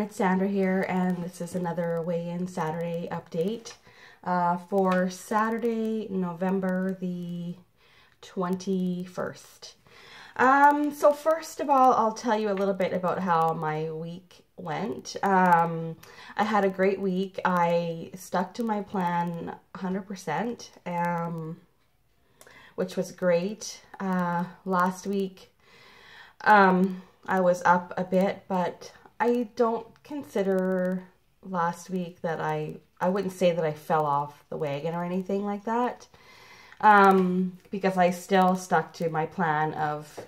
it's Sandra here, and this is another weigh-in Saturday update for Saturday, November the 21st. So first of all, I'll tell you a little bit about how my week went. I had a great week. I stuck to my plan 100%, which was great. Last week, I was up a bit, but I don't consider last week that I wouldn't say that I fell off the wagon or anything like that, because I still stuck to my plan of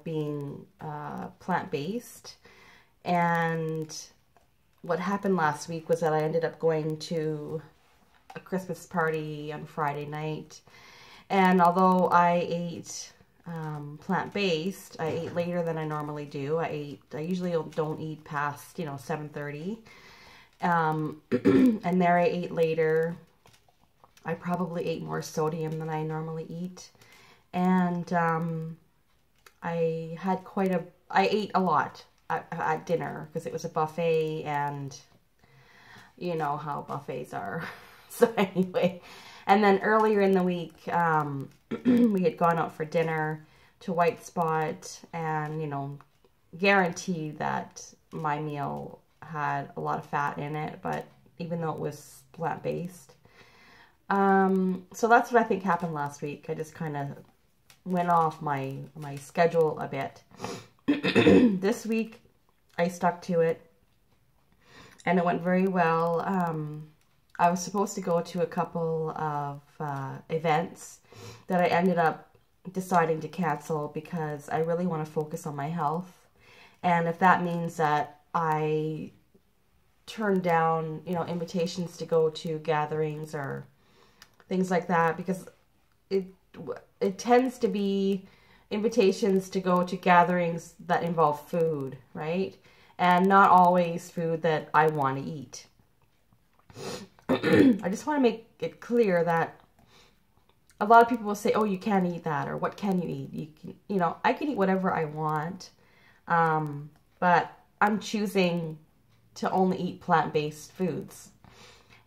being plant-based. And what happened last week was that I ended up going to a Christmas party on Friday night, and although I ate plant-based, I ate later than I normally do. I usually don't eat past 7:30, and there I ate later. I probably ate more sodium than I normally eat, and I ate a lot at dinner because it was a buffet, and you know how buffets are. So anyway, and then earlier in the week, we had gone out for dinner to White Spot, and guaranteed that my meal had a lot of fat in it, but even though it was plant-based. So that's what I think happened last week. I just kind of went off my schedule a bit. This week I stuck to it, and it went very well. I was supposed to go to a couple of events that I ended up deciding to cancel because I really want to focus on my health. And if that means that I turn down, invitations to go to gatherings or things like that, because it tends to be invitations to go to gatherings that involve food, right? And not always food that I want to eat. I just want to make it clear that a lot of people will say, oh, you can't eat that, or what can you eat? You can, I can eat whatever I want, but I'm choosing to only eat plant-based foods.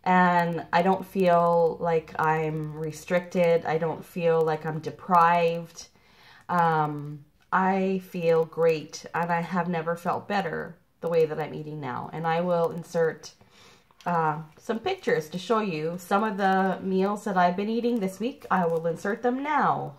And I don't feel like I'm restricted. I don't feel like I'm deprived. I feel great, and I have never felt better the way that I'm eating now. And I will insert some pictures to show you some of the meals that I've been eating this week. I will insert them now.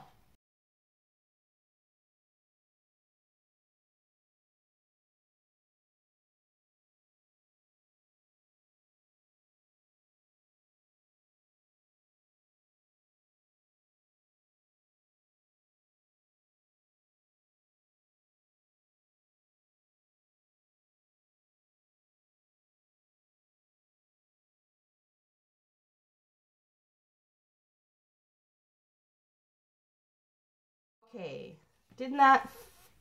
Okay, didn't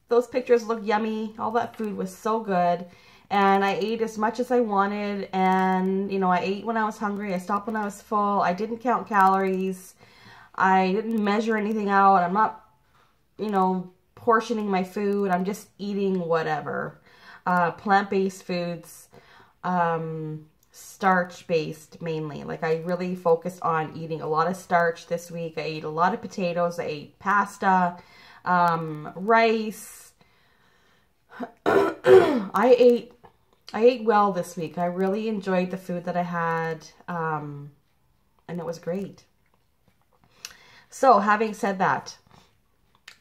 those pictures look yummy? All that food was so good, and I ate as much as I wanted, and I ate when I was hungry, I stopped when I was full, I didn't count calories, I didn't measure anything out, I'm not, portioning my food, I'm just eating whatever. Plant-based foods, starch-based mainly. Like, I really focused on eating a lot of starch this week. I ate a lot of potatoes. I ate pasta, rice. I ate well this week. I really enjoyed the food that I had, and it was great. So, having said that,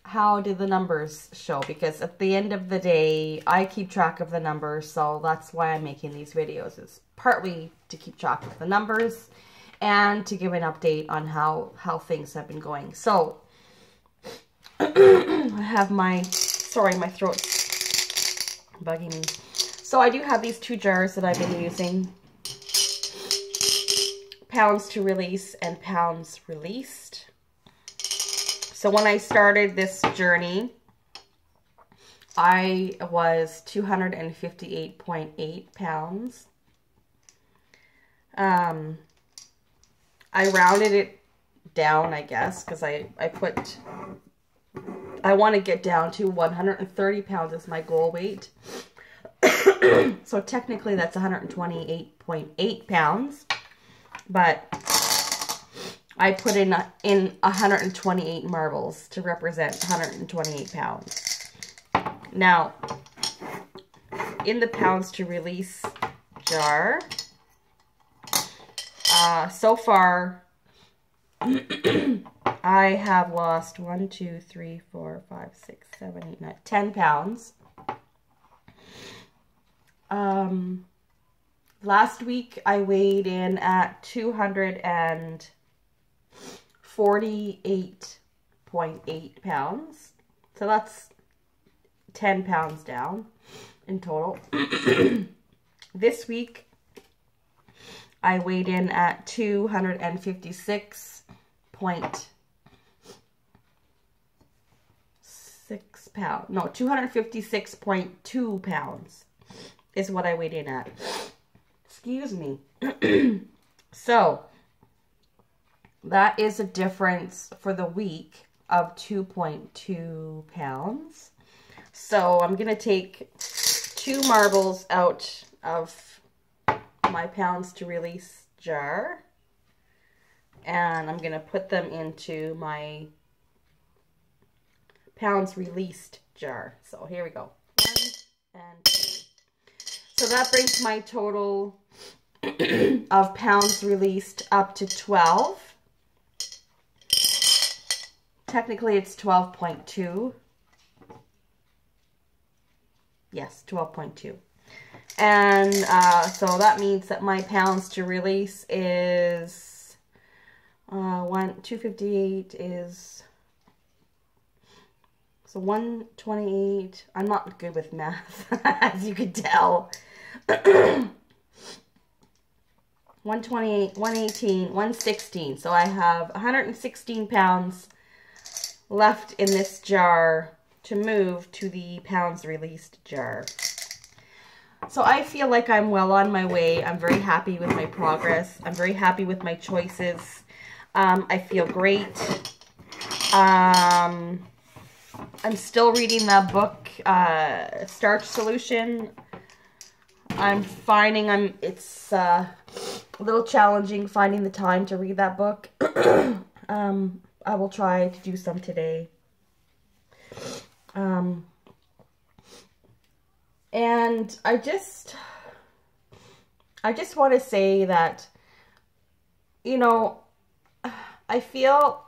how did the numbers show? Because at the end of the day, I keep track of the numbers, so that's why I'm making these videos. It's partly to keep track of the numbers and to give an update on how things have been going. So, I have sorry, my throat's bugging me. So I do have these 2 jars that I've been using. Pounds to release and pounds released. So when I started this journey, I was 258.8 pounds. I rounded it down, I guess, because I want to get down to 130 pounds as my goal weight. So technically that's 128.8 pounds, but I put in 128 marbles to represent 128 pounds. Now, in the pounds to release jar, so far, I have lost 1, 2, 3, 4, 5, 6, 7, 8, 9, 10 pounds. Last week I weighed in at 248.8 pounds. So that's 10 pounds down in total. This week I weighed in at 256.6 pounds. No, 256.2 pounds is what I weighed in at. Excuse me. So that is a difference for the week of 2.2 pounds. So I'm going to take 2 marbles out of my pounds to release jar, and I'm going to put them into my pounds released jar. So here we go. 1 and 2. So that brings my total of pounds released up to 12. Technically it's 12.2. Yes, 12.2. And so that means that my pounds to release is 258 is, so 128. I'm not good with math, as you can tell. 128, 118, 116. So I have 116 pounds left in this jar to move to the pounds released jar. So I feel like I'm well on my way. I'm very happy with my progress. I'm very happy with my choices. I feel great. I'm still reading that book, Starch Solution. I'm finding it's a little challenging finding the time to read that book. I will try to do some today. And I just want to say that, you know, I feel,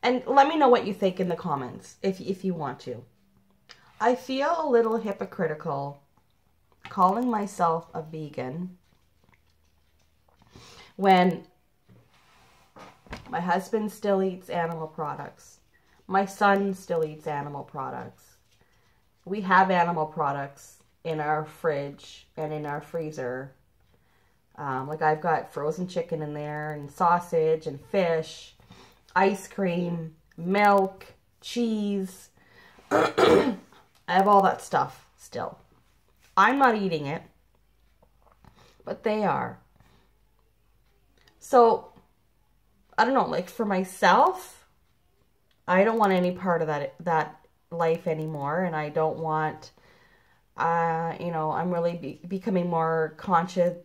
and let me know what you think in the comments if you want to. I feel a little hypocritical calling myself a vegan when my husband still eats animal products. My son still eats animal products. We have animal products in our fridge and in our freezer. Like I've got frozen chicken in there, and sausage and fish, ice cream, milk, cheese. I have all that stuff still. I'm not eating it, but they are. So, I don't know, like for myself, I don't want any part of that life anymore, and I don't want, you know, I'm really becoming more conscious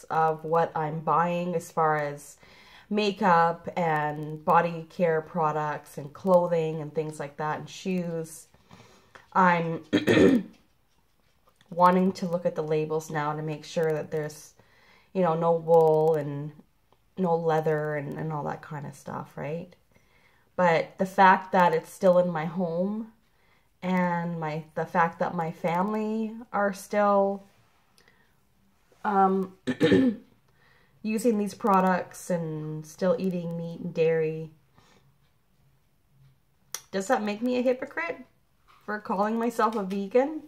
of what I'm buying as far as makeup and body care products and clothing and things like that, and shoes. I'm wanting to look at the labels now to make sure that there's, you know, no wool and no leather and all that kind of stuff, right? But the fact that it's still in my home, and the fact that my family are still using these products and still eating meat and dairy, does that make me a hypocrite for calling myself a vegan?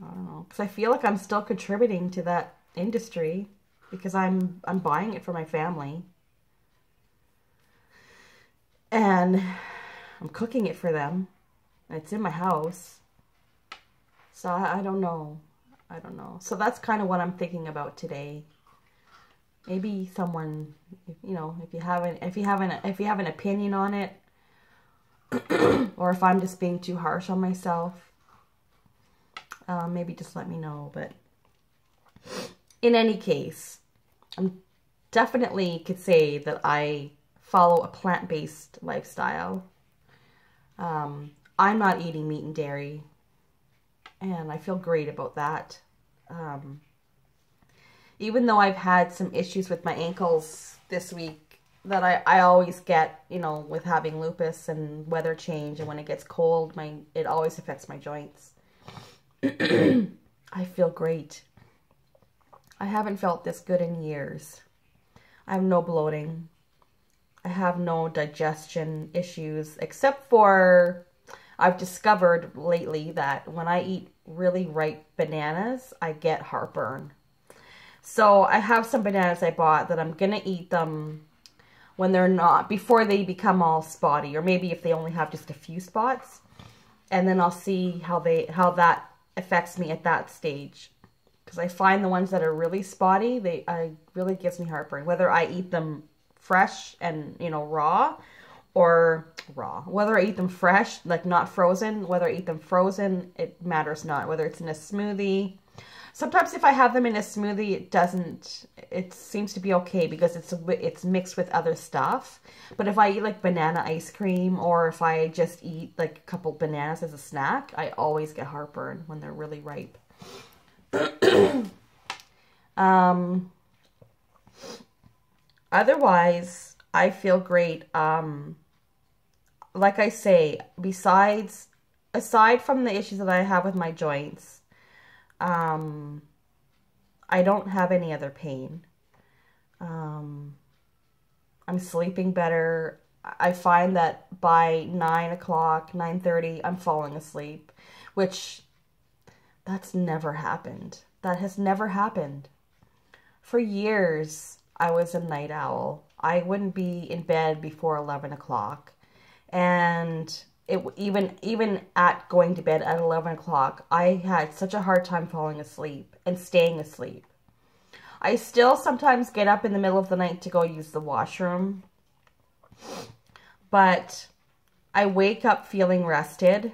I don't know, because I feel like I'm still contributing to that industry because I'm buying it for my family. And I'm cooking it for them. And it's in my house. So I don't know. I don't know. So that's kind of what I'm thinking about today. Maybe someone, you know, if you have an opinion on it, or if I'm just being too harsh on myself, maybe just let me know. But in any case, I'm definitely could say that I follow a plant-based lifestyle. I'm not eating meat and dairy, and I feel great about that. Even though I've had some issues with my ankles this week that I always get, you know, with having lupus and weather change, and when it gets cold, it always affects my joints. I feel great. I haven't felt this good in years. I have no bloating. I have no digestion issues, except for I've discovered lately that when I eat really ripe bananas, I get heartburn. So I have some bananas I bought that I'm going to eat them when they're not, before they become all spotty, or maybe if they only have just a few spots. And then I'll see how that affects me at that stage. Because I find the ones that are really spotty, really gives me heartburn. Whether I eat them fresh and, you know, raw, whether I eat them fresh, like not frozen, whether I eat them frozen, it matters not. Whether it's in a smoothie. Sometimes if I have them in a smoothie, it seems to be okay because it's mixed with other stuff. But if I eat like banana ice cream, or if I just eat like a couple bananas as a snack, I always get heartburn when they're really ripe. Otherwise, I feel great. Like I say, aside from the issues that I have with my joints, I don't have any other pain. I'm sleeping better. I find that by 9 o'clock, 9:30, I'm falling asleep, which that's never happened. That has never happened. For years, I was a night owl. I wouldn't be in bed before 11 o'clock. And even at going to bed at 11 o'clock, I had such a hard time falling asleep and staying asleep. I still sometimes get up in the middle of the night to go use the washroom. But I wake up feeling rested.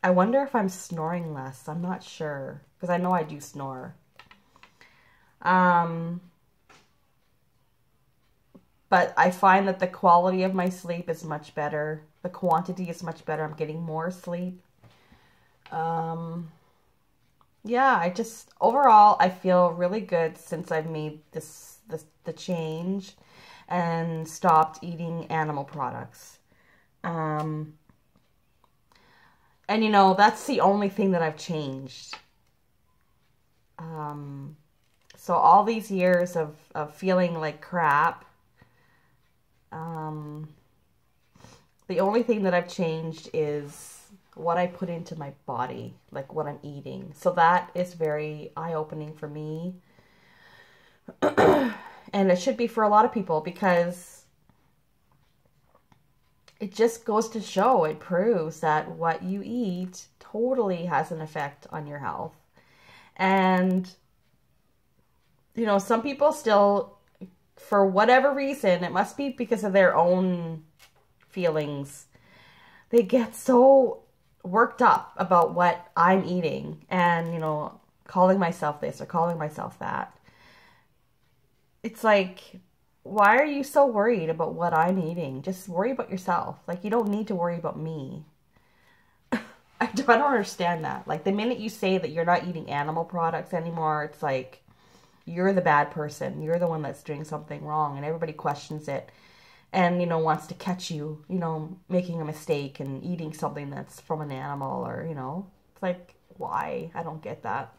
I wonder if I'm snoring less. I'm not sure. Because I know I do snore. But I find that the quality of my sleep is much better. The quantity is much better. I'm getting more sleep. Yeah, overall, I feel really good since I've made the change and stopped eating animal products. And you know, that's the only thing that I've changed. So all these years of feeling like crap, the only thing that I've changed is what I put into my body, like what I'm eating. So that is very eye-opening for me. And it should be for a lot of people, because it just goes to show, it proves that what you eat totally has an effect on your health. And, you know, some people still, for whatever reason, it must be because of their own feelings, they get so worked up about what I'm eating and, you know, calling myself this or calling myself that. It's like, why are you so worried about what I'm eating? Just worry about yourself. Like, you don't need to worry about me. I don't understand that. Like, the minute you say that you're not eating animal products anymore, it's like, you're the bad person. You're the one that's doing something wrong, and everybody questions it and, you know, wants to catch you, you know, making a mistake and eating something that's from an animal, or, you know, it's like, why? I don't get that.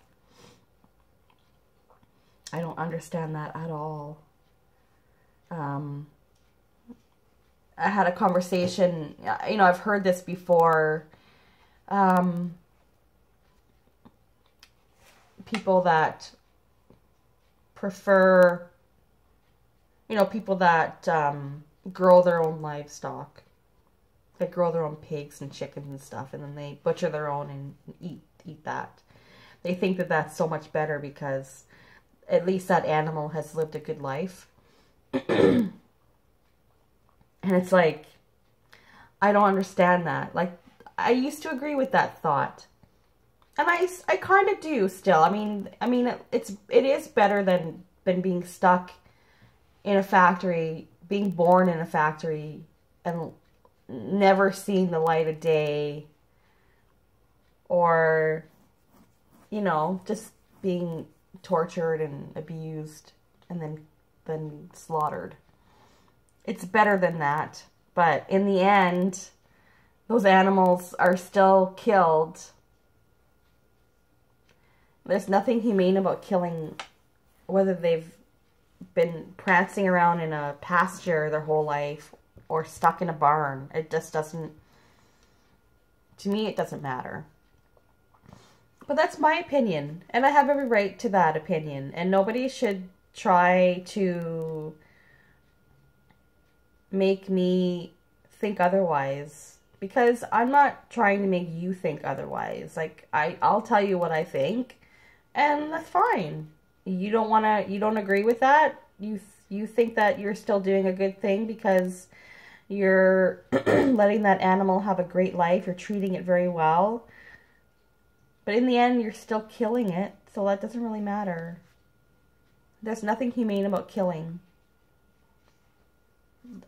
I don't understand that at all. I had a conversation, you know, I've heard this before. People that prefer, you know, people that grow their own livestock. They grow their own pigs and chickens and stuff, and then they butcher their own and eat that. They think that that's so much better because at least that animal has lived a good life. And it's like, I don't understand that. Like, I used to agree with that thought. And I kind of do still. I mean, it is better than being stuck in a factory, being born in a factory and never seeing the light of day, or, you know, just being tortured and abused and then slaughtered. It's better than that. But in the end, those animals are still killed. There's nothing humane about killing, whether they've been prancing around in a pasture their whole life or stuck in a barn. It just doesn't, to me, it doesn't matter. But that's my opinion, and I have every right to that opinion, and nobody should try to make me think otherwise, because I'm not trying to make you think otherwise. Like, I'll tell you what I think, and that's fine. You don't agree with that? You think that you're still doing a good thing because you're letting that animal have a great life, you're treating it very well. But in the end, you're still killing it, so that doesn't really matter. There's nothing humane about killing.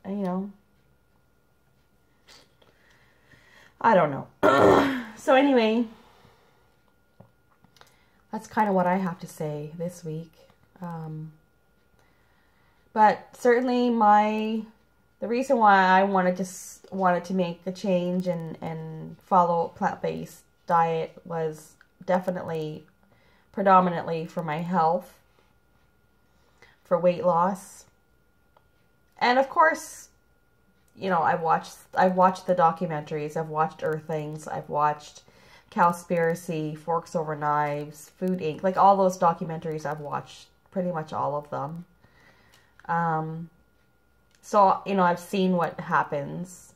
You know. I don't know. So anyway, that's kind of what I have to say this week. But certainly the reason why I wanted to make a change and follow a plant-based diet was definitely predominantly for my health, for weight loss. And of course, you know, I've watched the documentaries, I've watched Earthlings, I've watched Cowspiracy, Forks Over Knives, Food Inc. Like all those documentaries, I've watched pretty much all of them. So, you know, I've seen what happens.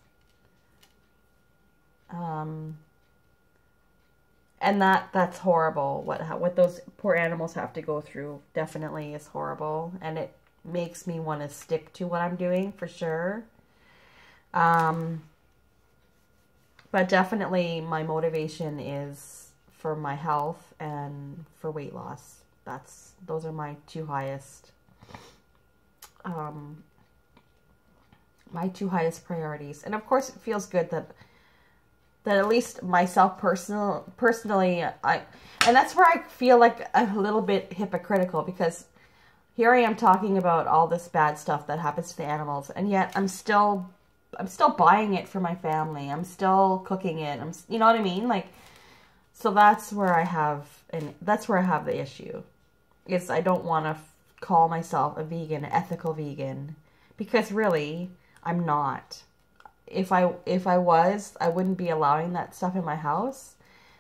And that's horrible. What those poor animals have to go through definitely is horrible. And it makes me want to stick to what I'm doing for sure. But definitely my motivation is for my health and for weight loss. Those are my two highest priorities. And of course it feels good that at least myself personally, and that's where I feel like a little bit hypocritical, because here I am talking about all this bad stuff that happens to the animals, and yet I'm still buying it for my family. I'm still cooking it. You know what I mean? Like, so that's where I have the issue. Is I don't want to call myself a vegan, an ethical vegan, because really I'm not. If I was, I wouldn't be allowing that stuff in my house,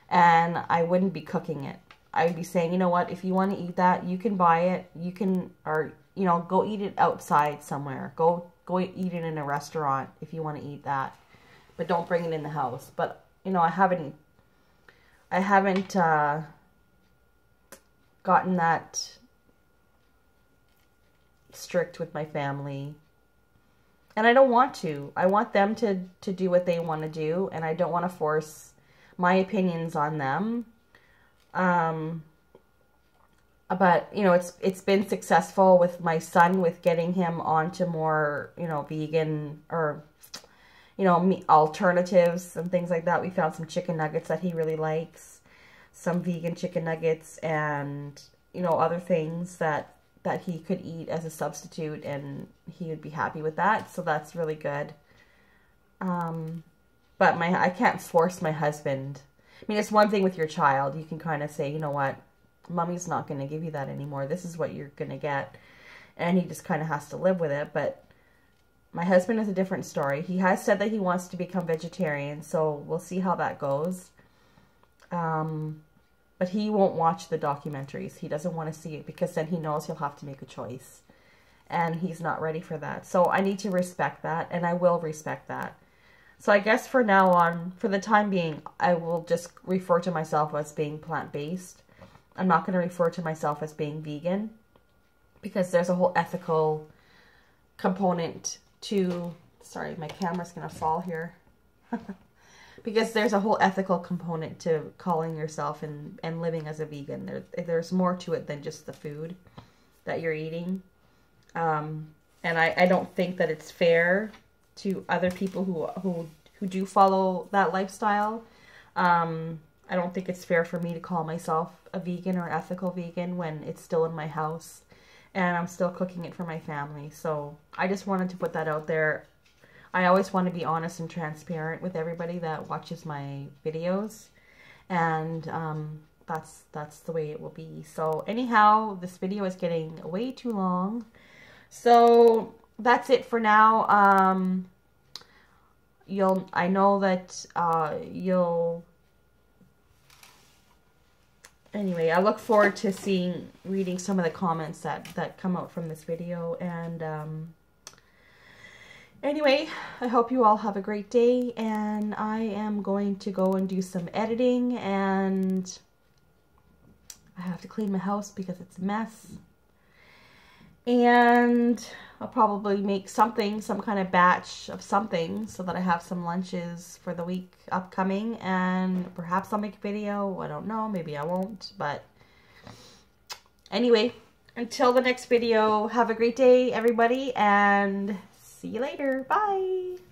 and I wouldn't be cooking it. I would be saying, you know what, if you want to eat that, you can buy it. You can, or, you know, go eat it outside somewhere. Go eat it in a restaurant if you want to eat that, but don't bring it in the house. But, you know, I haven't gotten that strict with my family. And I don't want to. I want them to do what they want to do, and I don't want to force my opinions on them. But, you know, it's been successful with my son, with getting him onto more, you know, vegan or, you know, alternatives and things like that. We found some chicken nuggets that he really likes, some vegan chicken nuggets, and, you know, other things that he could eat as a substitute, and he would be happy with that. So that's really good. But I can't force my husband. I mean, it's one thing with your child. You can kind of say, you know what, Mommy's not going to give you that anymore. This is what you're going to get. And he just kind of has to live with it. But my husband is a different story. He has said that he wants to become vegetarian, so we'll see how that goes. But he won't watch the documentaries. He doesn't want to see it, because then he knows he'll have to make a choice. And he's not ready for that. So I need to respect that, and I will respect that. So I guess for now on, for the time being, I will just refer to myself as being plant-based. I'm not going to refer to myself as being vegan, because there's a whole ethical component to... Sorry, my camera's going to fall here. because there's a whole ethical component to calling yourself and living as a vegan. There's more to it than just the food that you're eating. And I don't think that it's fair to other people who do follow that lifestyle. I don't think it's fair for me to call myself a vegan or ethical vegan when it's still in my house and I'm still cooking it for my family. So I just wanted to put that out there. I always want to be honest and transparent with everybody that watches my videos, and that's the way it will be. So anyhow, this video is getting way too long, so that's it for now. I know that anyway, I look forward to reading some of the comments that come out from this video, and anyway, I hope you all have a great day, and I am going to go and do some editing, and I have to clean my house because it's a mess, and I'll probably make some kind of batch of something so that I have some lunches for the week upcoming, and perhaps I'll make a video. I don't know, maybe I won't, but anyway, until the next video, have a great day, everybody, and see you later. Bye.